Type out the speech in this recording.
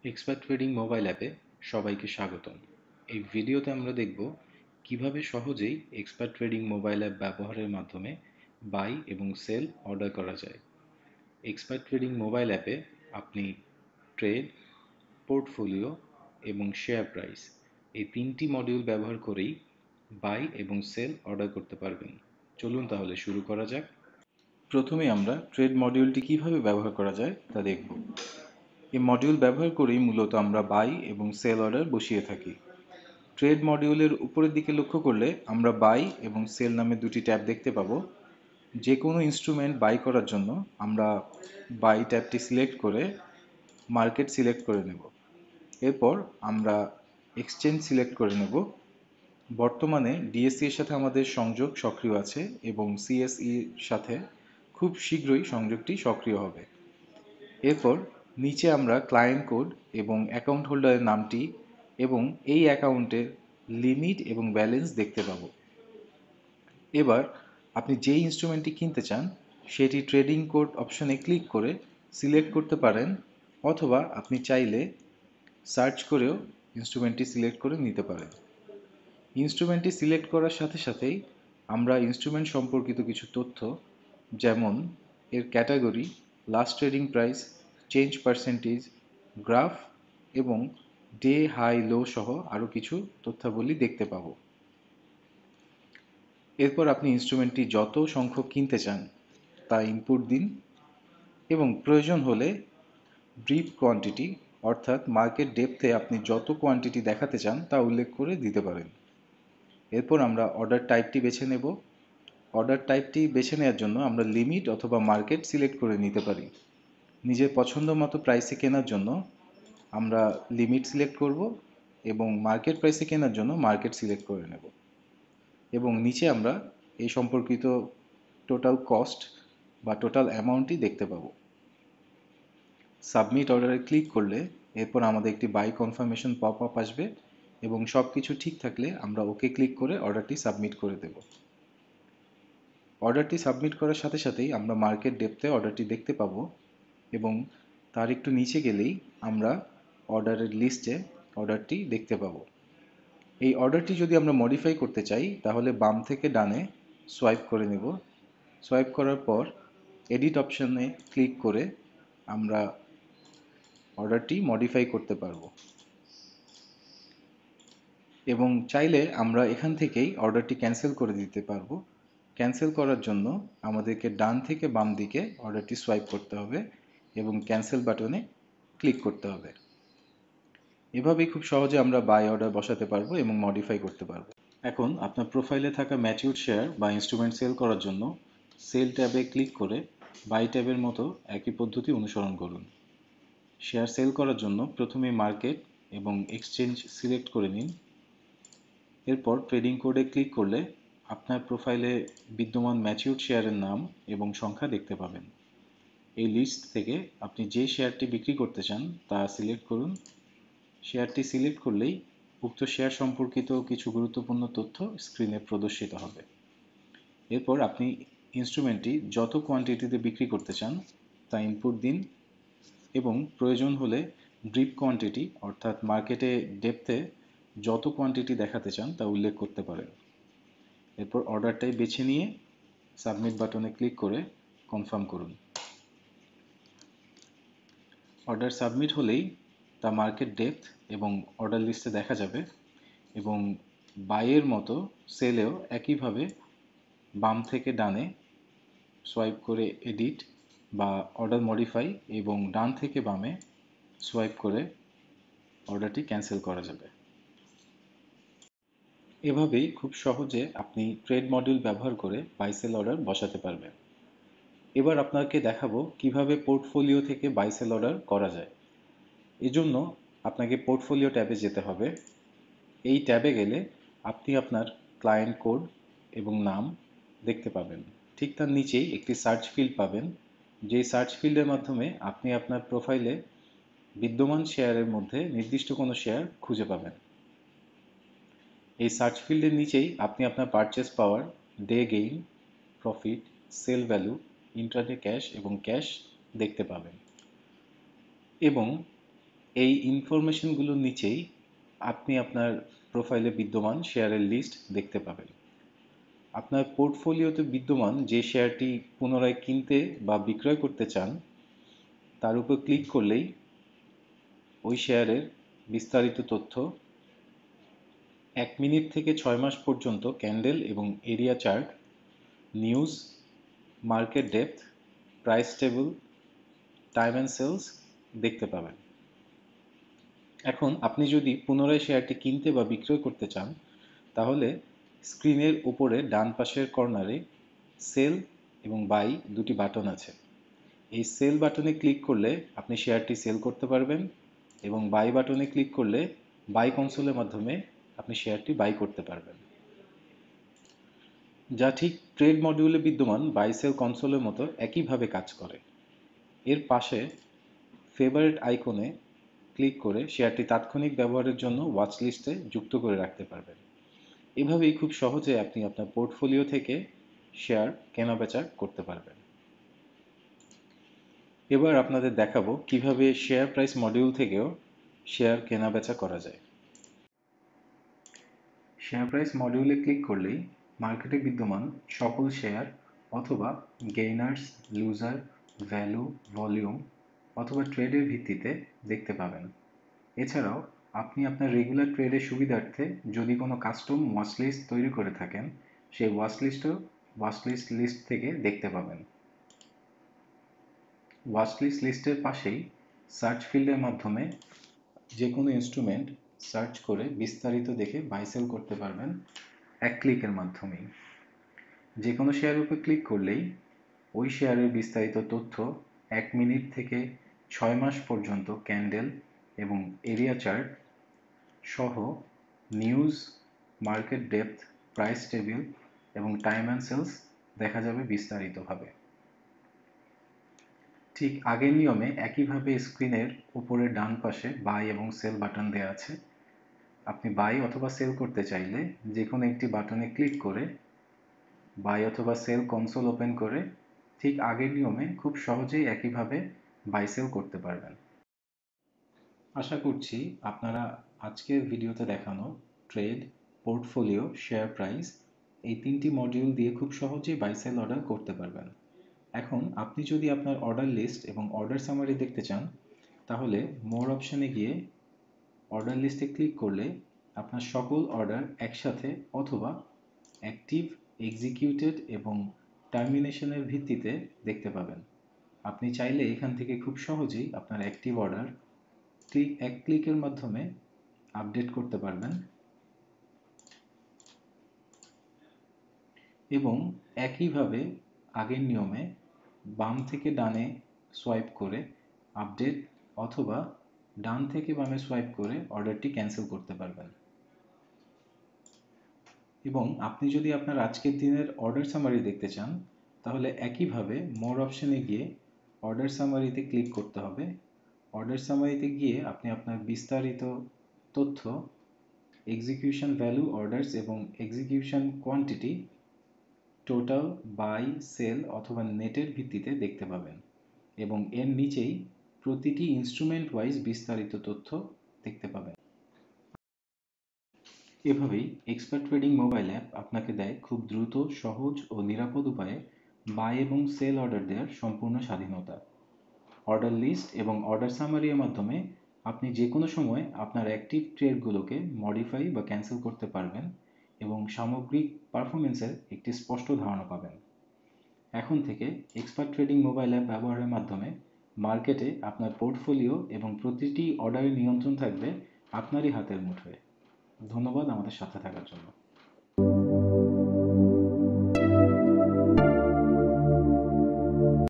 Expert trading mobile অ্যাপে সবাইকে স্বাগতম। এই ভিডিওতে আমরা দেখব কিভাবে সহজেই এক্সপার্ট ট্রেডিং মোবাইল অ্যাপ ব্যবহারের মাধ্যমে বাই এবং সেল অর্ডার করা যায়। এক্সপার্ট ট্রেডিং মোবাইল অ্যাপে আপনি ট্রেড, পোর্টফোলিও এবং শেয়ার প্রাইস এই তিনটি মডিউল ব্যবহার করেই বাই এবং সেল অর্ডার করতে পারবেন। চলুন তাহলে শুরু করা যাক। প্রথমে আমরা ট্রেড মডিউলটি কিভাবে ব্যবহার করা যায় তা দেখব। এই মডিউল ব্যবহার করেই মূলত আমরা বাই এবং সেল অর্ডার বসিয়ে থাকি। ট্রেড মডিউলের উপরের দিকে লক্ষ্য করলে আমরা বাই এবং সেল নামে দুটি ট্যাব দেখতে পাবো। যে কোনো ইনস্ট্রুমেন্ট বাই করার জন্য আমরা বাই ট্যাবটি সিলেক্ট করে মার্কেট সিলেক্ট করে নেব। এরপর আমরা এক্সচেঞ্জ সিলেক্ট করে নেব। বর্তমানে ডিএসসি এর সাথে আমাদের সংযোগ সক্রিয় আছে এবং সিএসইর সাথে খুব শীঘ্রই সংযোগটি সক্রিয় হবে। এরপর নিচে আমরা ক্লায়েন্ট কোড এবং অ্যাকাউন্ট হোল্ডারের নামটি এবং এই অ্যাকাউন্টের লিমিট এবং ব্যালেন্স দেখতে পাব। এবার আপনি যেই ইনস্ট্রুমেন্টটি কিনতে চান সেটি ট্রেডিং কোড অপশনে ক্লিক করে সিলেক্ট করতে পারেন, অথবা আপনি চাইলে সার্চ করেও ইনস্ট্রুমেন্টটি সিলেক্ট করে নিতে পারেন। ইনস্ট্রুমেন্টটি সিলেক্ট করার সাথে সাথেই আমরা ইনস্ট্রুমেন্ট সম্পর্কিত কিছু তথ্য, যেমন এর category, last trading price, change percentage, graph এবং ডে হাই লো সহ আরও কিছু তথ্যাবলী দেখতে পাবো। এরপর আপনি ইনস্ট্রুমেন্টটি যত সংখ্যক কিনতে চান তা ইনপুট দিন এবং প্রয়োজন হলে ব্রিফ কোয়ান্টিটি অর্থাৎ মার্কেট ডেপথে আপনি যত কোয়ান্টিটি দেখাতে চান তা উল্লেখ করে দিতে পারেন। এরপর আমরা অর্ডার টাইপটি বেছে নেব। অর্ডার টাইপটি বেছে নেওয়ার জন্য আমরা লিমিট অথবা মার্কেট সিলেক্ট করে নিতে পারি। নিজের পছন্দ মতো প্রাইসে কেনার জন্য আমরা লিমিট সিলেক্ট করব এবং মার্কেট প্রাইসে কেনার জন্য মার্কেট সিলেক্ট করে নেব এবং নিচে আমরা এই সম্পর্কিত টোটাল কস্ট বা টোটাল অ্যামাউন্টটি দেখতে পাবো। সাবমিট অর্ডারে ক্লিক করলে এরপর আমাদের একটি বাই কনফার্মেশন পপ আপ আসবে এবং সব কিছু ঠিক থাকলে আমরা ওকে ক্লিক করে অর্ডারটি সাবমিট করে দেব। অর্ডারটি সাবমিট করার সাথে সাথেই আমরা মার্কেট ডেপথে অর্ডারটি দেখতে পাবো এবং তার একটু নিচে গেলেই আমরা অর্ডারের লিস্টে অর্ডারটি দেখতে পাবো। এই অর্ডারটি যদি আমরা মডিফাই করতে চাই তাহলে বাম থেকে ডানে সোয়াইপ করে নেব। সোয়াইপ করার পর এডিট অপশনে ক্লিক করে আমরা অর্ডারটি মডিফাই করতে পারবো এবং চাইলে আমরা এখান থেকেই অর্ডারটি ক্যান্সেল করে দিতে পারবো। ক্যান্সেল করার জন্য আমাদেরকে ডান থেকে বাম দিকে অর্ডারটি সোয়াইপ করতে হবে এবং ক্যান্সেল বাটনে ক্লিক করতে হবে। এভাবেই খুব সহজে আমরা বাই অর্ডার বসাতে পারবো এবং মডিফাই করতে পারবো। এখন আপনার প্রোফাইলে থাকা ম্যাচিউর শেয়ার বা ইনস্ট্রুমেন্ট সেল করার জন্য সেল ট্যাবে ক্লিক করে বাই ট্যাবের মতো একই পদ্ধতি অনুসরণ করুন। শেয়ার সেল করার জন্য প্রথমে মার্কেট এবং এক্সচেঞ্জ সিলেক্ট করে নিন। এরপর ট্রেডিং কোডে ক্লিক করলে আপনার প্রোফাইলে বিদ্যমান ম্যাচিউরড শেয়ারের নাম এবং সংখ্যা দেখতে পাবেন। এই লিস্ট থেকে আপনি যে শেয়ারটি বিক্রি করতে চান তা সিলেক্ট করুন। শেয়ারটি সিলেক্ট করলেই উক্ত শেয়ার সম্পর্কিত কিছু গুরুত্বপূর্ণ তথ্য স্ক্রিনে প্রদর্শিত হবে। এরপর আপনি ইনস্ট্রুমেন্টটি যত কোয়ান্টিটিতে বিক্রি করতে চান তা ইনপুট দিন এবং প্রয়োজন হলে ব্রিফ কোয়ান্টিটি অর্থাৎ মার্কেটে ডেপথে যত কোয়ান্টিটি দেখাতে চান তা উল্লেখ করতে পারেন। এরপর অর্ডারটাই বেছে নিয়ে সাবমিট বাটনে ক্লিক করে কনফার্ম করুন। অর্ডার সাবমিট হলেই তা মার্কেট ডেপথ এবং অর্ডার লিস্টে দেখা যাবে এবং বাইয়ের মতো সেলেও একইভাবে বাম থেকে ডানে সোয়াইপ করে এডিট বা অর্ডার মডিফাই এবং ডান থেকে বামে সোয়াইপ করে অর্ডারটি ক্যান্সেল করা যাবে। এভাবেই খুব সহজে আপনি ট্রেড মডিউল ব্যবহার করে বাই সেল অর্ডার বসাতে পারবেন। এবার আপনাকে দেখাবো কিভাবে পোর্টফোলিও থেকে বাই সেল অর্ডার করা যায়। এজন্য আপনাকে পোর্টফোলিও ট্যাবে যেতে হবে। এই ট্যাবে গেলে আপনি আপনার ক্লায়েন্ট কোড এবং নাম দেখতে পাবেন। ঠিক তার নিচেই একটি সার্চ ফিল্ড পাবেন, যেই সার্চ ফিল্ডের মাধ্যমে আপনি আপনার প্রোফাইলে বিদ্যমান শেয়ারের মধ্যে নির্দিষ্ট কোনো শেয়ার খুঁজে পাবেন। এই সার্চ ফিল্ডের নিচেই আপনি আপনার পারচেস পাওয়ার, day gain, profit, sale value, intraday cash এবং ক্যাশ দেখতে পাবেন এবং এই ইনফরমেশনগুলোর নিচেই আপনি আপনার প্রোফাইলে বিদ্যমান শেয়ারের লিস্ট দেখতে পাবেন। আপনার পোর্টফোলিওতে বিদ্যমান যে শেয়ারটি পুনরায় কিনতে বা বিক্রয় করতে চান তার উপর ক্লিক করলেই ওই শেয়ারের বিস্তারিত তথ্য 1 মিনিট থেকে 6 মাস পর্যন্ত ক্যান্ডেল এবং area chart, news, market depth, price table, time and sales দেখতে পাবেন। এখন আপনি যদি পুনরায় শেয়ারটি কিনতে বা বিক্রয় করতে চান তাহলে স্ক্রিনের উপরে ডান পাশের কর্নারে সেল এবং বাই দুটি বাটন আছে। এই সেল বাটনে ক্লিক করলে আপনি শেয়ারটি সেল করতে পারবেন এবং বাই বাটনে ক্লিক করলে বাই কনসোলের মাধ্যমে আপনি শেয়ারটি বাই করতে পারবেন, যা ঠিক ট্রেড মডিউলে বিদ্যমান বাই সেল কনসোলের মতো একইভাবে কাজ করে। এর পাশে ফেভারিট আইকনে ক্লিক করে শেয়ারটি তাৎক্ষণিক ব্যবহারের জন্য ওয়াচ লিস্টে যুক্ত করে রাখতে পারবেন। এভাবেই খুব সহজে আপনি আপনার পোর্টফোলিও থেকে শেয়ার কেনাবেচা করতে পারবেন। এবার আপনাদের দেখাবো কিভাবে শেয়ার প্রাইস মডিউল থেকেও শেয়ার কেনাবেচা করা যায়। শেয়ার প্রাইস মডিউলে ক্লিক করলেই মার্কেটে বিদ্যমান সকল শেয়ার অথবা গেইনার্স, লুজার, ভ্যালু, ভলিউম অথবা ট্রেডের ভিত্তিতে দেখতে পাবেন। এছাড়াও আপনি আপনার রেগুলার ট্রেডের সুবিধার্থে যদি কোনো কাস্টম ওয়াচলিস্ট তৈরি করে থাকেন সেই ওয়াচলিস্টও ওয়াচলিস্ট লিস্ট থেকে দেখতে পাবেন। ওয়াচলিস্ট লিস্টের পাশেই সার্চ ফিল্ডের মাধ্যমে যে কোনো ইনস্ট্রুমেন্ট সার্চ করে বিস্তারিত দেখে বাই সেল করতে পারবেন এক ক্লিকের মাধ্যমেই। যে কোনো শেয়ারের উপর ক্লিক করলেই ওই শেয়ারের বিস্তারিত তথ্য 1 মিনিট থেকে 6 মাস পর্যন্ত ক্যান্ডেল এবং এরিয়া চার্ট সহ news, market depth, price table এবং টাইম অ্যান্ড সেলস দেখা যাবে বিস্তারিতভাবে। ঠিক আগের নিয়মে একইভাবে স্ক্রিনের উপরের ডান পাশে বাই এবং সেল বাটন দেওয়া আছে। আপনি বাই অথবা সেল করতে চাইলে যে কোনো একটি বাটনে ক্লিক করে বাই অথবা সেল কনসোল ওপেন করে ঠিক আগের নিয়মে খুব সহজেই একইভাবে বাই সেল করতে পারবেন। আশা করছি আপনারা আজকের ভিডিওতে দেখানো ট্রেড, পোর্টফোলিও, শেয়ার প্রাইস এই 3টি মডিউল দিয়ে খুব সহজেই বাই সেল অর্ডার করতে পারবেন। এখন আপনি যদি আপনার অর্ডার লিস্ট এবং অর্ডার সামারি দেখতে চান তাহলে মোর অপশানে গিয়ে অর্ডার লিস্টে ক্লিক করলে আপনার সকল অর্ডার একসাথে অথবা অ্যাক্টিভ, এক্সিকিউটেড এবং টার্মিনেশনের ভিত্তিতে দেখতে পাবেন। আপনি চাইলে এখান থেকে খুব সহজেই আপনার অ্যাক্টিভ অর্ডার এক ক্লিকের মাধ্যমে আপডেট করতে পারবেন এবং একইভাবে আগের নিয়মে বাম থেকে ডানে সোয়াইপ করে আপডেট অথবা ডান থেকে বামে সোয়াইপ করে অর্ডারটি ক্যান্সেল করতে পারবেন। এবং আপনি যদি আপনার আজকের দিনের অর্ডার সামারি দেখতে চান তাহলে একইভাবে মোর অপশানে গিয়ে অর্ডার সামারিতে ক্লিক করতে হবে। অর্ডার সামারিতে গিয়ে আপনি আপনার বিস্তারিত তথ্য এক্সিকিউশন ভ্যালু, অর্ডার্স এবং execution quantity total, buy, sell অথবা নেটের ভিত্তিতে দেখতে পাবেন এবং এর নিচেই প্রতিটি ইনস্ট্রুমেন্ট ওয়াইজ বিস্তারিত তথ্য দেখতে পাবেন। এভাবেই এক্সপার্ট ট্রেডিং মোবাইল অ্যাপ আপনাকে দেয় খুব দ্রুত, সহজ ও নিরাপদ উপায়ে বাই এবং সেল অর্ডার দেওয়ার সম্পূর্ণ স্বাধীনতা। অর্ডার লিস্ট এবং অর্ডার সামারির মাধ্যমে আপনি যে কোনো সময় আপনার অ্যাক্টিভ ট্রেডগুলোকে মডিফাই বা ক্যান্সেল করতে পারবেন এবং সামগ্রিক পারফরমেন্সের একটি স্পষ্ট ধারণা পাবেন। এখন থেকে এক্সপার্ট ট্রেডিং মোবাইল অ্যাপ ব্যবহারের মাধ্যমে মার্কেটে আপনার পোর্টফোলিও এবং প্রতিটি অর্ডারের নিয়ন্ত্রণ থাকবে আপনারই হাতের মুঠোয়। ধন্যবাদ আমাদের সাথে থাকার জন্য।